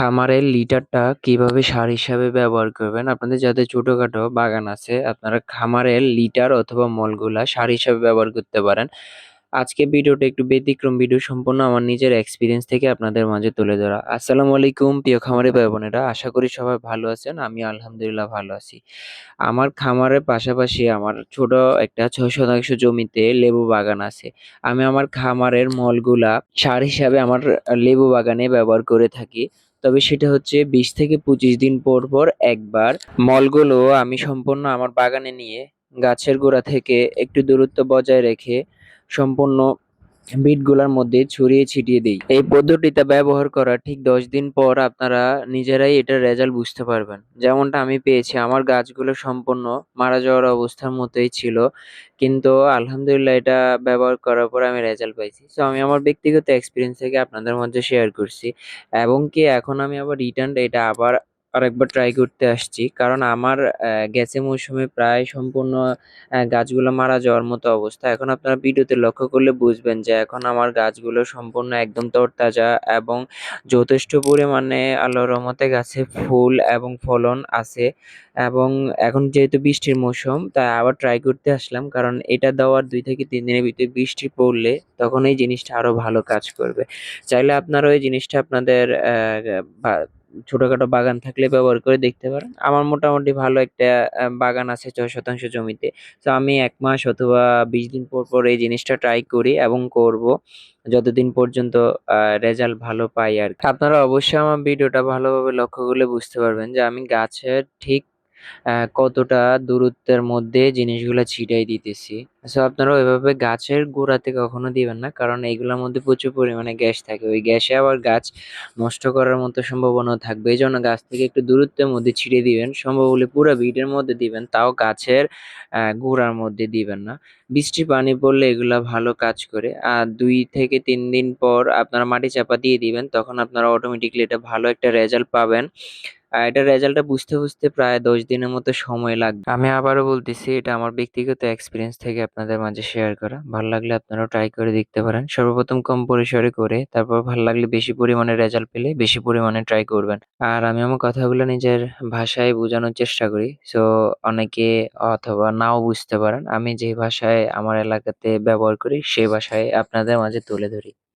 খামারের লিটারটা কিভাবে সার হিসাবে ব্যবহার করবেন? আপনাদের যাদের ছোটখাটো বাগান আছে, আপনারা খামারের লিটার অথবা মলগুলা সার হিসাবে ব্যবহার করতে পারেন। আজকে ভিডিওটা একটু ব্যতিক্রম ভিডিও সম্পূর্ণ আমার নিজের এক্সপেরিয়েন্স থেকে আপনাদের মাঝে তুলে ধরা। আসসালামু আলাইকুম প্রিয় খামারি ভাই-বোনেরা। আশা করি সবাই ভালো আছেন। আমি আলহামদুলিল্লাহ ভালো আছি। আমার খামারের পাশাপাশি আমার ছোট একটা ৬ শতাংশ জমিতে লেবু বাগান আছে। আমি আমার খামারের মলগুলা সার হিসাবে আমার লেবু বাগানে ব্যবহার করে থাকি। তবে সেটা হচ্ছে ২০ থেকে ২৫ দিন পর একবার। মলগুলো আমি সম্পূর্ণ আমার বাগানে নিয়ে গাছের গোড়া থেকে একটু দূরত্ব বজায় রেখে সম্পূর্ণ বিটগুলার মধ্যে ছড়িয়ে ছিটিয়ে দেই। এই পদ্ধতিটা ব্যবহার করার ঠিক ১০ দিন পর আপনারা নিজেরাই এটার রেজাল্ট বুঝতে পারবেন। যেমনটা আমি পেয়েছি আমার গাছগুলো সম্পূর্ণ মারা যাওয়ার অবস্থার মতোই ছিল। কিন্তু আলহামদুলিল্লাহ এটা ব্যবহার করার পর আমি রেজাল্ট পাইছি। সো আমি আমার ব্যক্তিগত এক্সপেরিয়েন্স থেকে আপনাদের মধ্যে শেয়ার করছি। এবং কি এখন আমি আবার রিটার্ন এটা আবার আরেকবার ট্রাই করতে আসছি। কারণ আমার গেছে মৌসুমে প্রায় সম্পূর্ণ গাছগুলো মারা যাওয়ার মতো অবস্থা। এখন আপনারা ভিডিওতে লক্ষ্য করলে বুঝবেন যে এখন আমার গাছগুলো সম্পূর্ণ একদম তরতাজা এবং যথেষ্ট পরিমাণে আল্লাহর রহমতে গাছে ফুল এবং ফলন আছে। এবং এখন যেহেতু বৃষ্টির মৌসুম তাই আবার ট্রাই করতে আসলাম। কারণ এটা দেওয়ার ২ থেকে ৩ দিনের ভিতরে বৃষ্টি পড়লে তখন এই জিনিসটা আরো ভালো কাজ করবে। চাইলে আপনারাও এই জিনিসটা আপনাদের বা ছোটখাটো বাগান থাকলে ব্যবহার করে দেখতে পারেন। আমার মোটামুটি ভালো একটা বাগান আছে ৬ শতাংশ জমিতে। তো আমি ১ মাস অথবা ২০ দিন পর এই জিনিসটা ট্রাই করি এবং করব। যতদিন পর্যন্ত রেজাল্ট ভালো পাই আরকি। আপনারা অবশ্যই আমার ভিডিওটা ভালোভাবে লক্ষ্য করলে বুঝতে পারবেন যে আমি গাছের ঠিক কতটা দূরত্বের মধ্যে জিনিসগুলা ছিটাই দিতেছি। সো আপনারা ওইভাবে গাছের গোড়াতে কখনো দিবেন না। কারণ এগুলোর মধ্যে প্রচুর পরিমাণে গ্যাস থাকে। ওই গ্যাসে আবার গাছ নষ্ট করার মতো সম্ভাবনাও থাকবে। এজন্য গাছ থেকে একটু দূরত্বের মধ্যে ছিটিয়ে দিবেন। সম্ভব হলে পুরা ভিটের মধ্যে দিবেন। তাও গাছের গোড়ার মধ্যে দিবেন না। বৃষ্টির পানি পড়লে এগুলা ভালো কাজ করে। আর ২ থেকে ৩ দিন পর আপনারা মাটি চাপা দিয়ে দিবেন। তখন আপনারা অটোমেটিক্যালি এটা ভালো একটা রেজাল্ট পাবেন। এটার রেজাল্টটা বুঝতে প্রায় ১০ দিনের মতো সময় লাগবে। আমি আবারও বলতেছি এটা আমার ব্যক্তিগত এক্সপেরিয়েন্স থেকে আপনাদের মাঝে শেয়ার করা। ভাল লাগলে আপনারাও ট্রাই করে দেখতে পারেন। সর্বপ্রথম কম পরিসরে করে তারপর ভাল লাগলে বেশি পরিমাণে রেজাল্ট পেলে বেশি পরিমাণে ট্রাই করবেন। আর আমি আমার কথাগুলো নিজের ভাষায় বোঝানোর চেষ্টা করি। সো অনেকে অথবা নাও বুঝতে পারেন। আমি যে ভাষায় আমার এলাকাতে ব্যবহার করি সেই ভাষায় আপনাদের মাঝে তুলে ধরি।